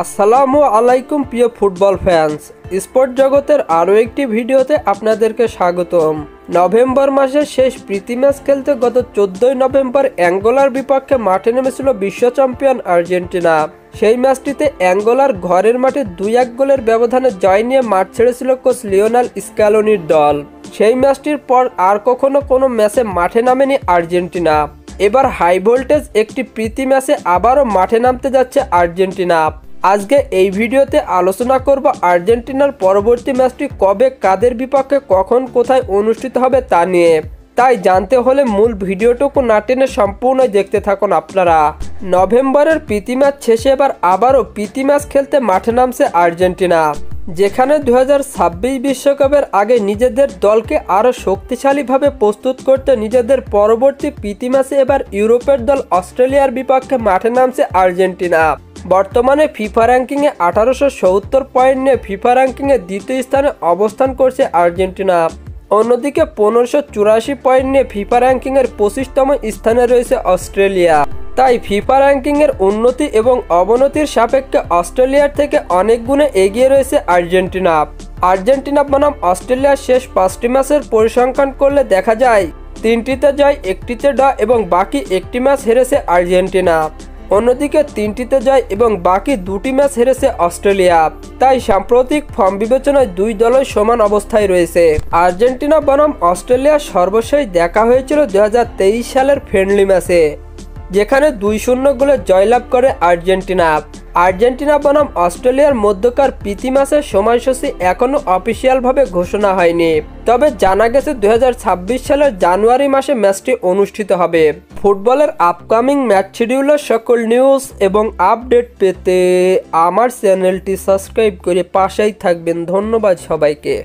আসসালামু আলাইকুম প্রিয় ফুটবল ফ্যান্স, স্পোর্ট জগতের আরও একটি ভিডিওতে আপনাদেরকে স্বাগতম। নভেম্বর মাসের শেষ প্রীতি ম্যাচ খেলতে গত 14 নভেম্বর অ্যাঙ্গোলার বিপক্ষে মাঠে নেমেছিল বিশ্ব চ্যাম্পিয়ন আর্জেন্টিনা। সেই ম্যাচটিতে অ্যাঙ্গোলার ঘরের মাঠে 2-1 গোলের ব্যবধানে জয় নিয়ে মাঠ ছেড়েছিল কোচ লিওনেল স্ক্যালোনির দল। সেই ম্যাচটির পর আর কখনো কোনো ম্যাচে মাঠে নামেনি আর্জেন্টিনা। এবার হাই ভোল্টেজ একটি প্রীতি ম্যাচে আবারও মাঠে নামতে যাচ্ছে আর্জেন্টিনা। আজকে এই ভিডিওতে আলোচনা করব আর্জেন্টিনার পরবর্তী ম্যাচটি কবে, কাদের বিপক্ষে, কখন, কোথায় অনুষ্ঠিত হবে তা নিয়ে। তাই জানতে হলে মূল ভিডিওটুকু না টেনে সম্পূর্ণ দেখতে থাকুন আপনারা। নভেম্বরের প্রীতি ম্যাচ শেষে এবার আবারও প্রীতি ম্যাচ খেলতে মাঠে নামছে আর্জেন্টিনা, যেখানে 2026 বিশ্বকাপের আগে নিজেদের দলকে আরও শক্তিশালীভাবে প্রস্তুত করতে নিজেদের পরবর্তী প্রীতি ম্যাচে এবার ইউরোপের দল অস্ট্রেলিয়ার বিপক্ষে মাঠে নামছে আর্জেন্টিনা। বর্তমানে ফিফা র্যাঙ্কিংয়ে 1870 পয়েন্ট নিয়ে ফিফা র্যাঙ্কিংয়ে দ্বিতীয় স্থানে অবস্থান করছে আর্জেন্টিনা। অন্যদিকে 1584 পয়েন্ট নিয়ে ফিফা র্যাঙ্কিংয়ের 25তম স্থানে রয়েছে অস্ট্রেলিয়া। তাই ফিফা র্যাঙ্কিংয়ের উন্নতি এবং অবনতির সাপেক্ষে অস্ট্রেলিয়ার থেকে অনেক গুণে এগিয়ে রয়েছে আর্জেন্টিনা। আর্জেন্টিনা বনাম অস্ট্রেলিয়ার শেষ 5টি ম্যাচের পরিসংখ্যান করলে দেখা যায় 3টিতে জয়, 1টিতে ড্র এবং বাকি 1টি ম্যাচ হেরেছে আর্জেন্টিনা। অন্যদিকে 3টিতে জয় এবং বাকি 2টি ম্যাচ হেরেছে অস্ট্রেলিয়া। তাই সাম্প্রতিক ফর্ম বিবেচনায় দুই দলই সমান অবস্থায় রয়েছে। আর্জেন্টিনা বনাম অস্ট্রেলিয়ার সর্বশেষ দেখা হয়েছিল 2023 সালের ফ্রেন্ডলি ম্যাচে, যেখানে 2-0 গোলে জয়লাভ করে আর্জেন্টিনা। আর্জেন্টিনা বনাম অস্ট্রেলিয়ার মধ্যকার প্রীতি ম্যাচের সময়সূচি এখনও অফিসিয়ালভাবে ঘোষণা হয়নি, তবে জানা গেছে 2026 সালের জানুয়ারি মাসে ম্যাচটি অনুষ্ঠিত হবে। ফুটবলের আপকামিং ম্যাচ শিডিউলের সকল নিউজ এবং আপডেট পেতে আমার চ্যানেলটি সাবস্ক্রাইব করে পাশেই থাকবেন। ধন্যবাদ সবাইকে।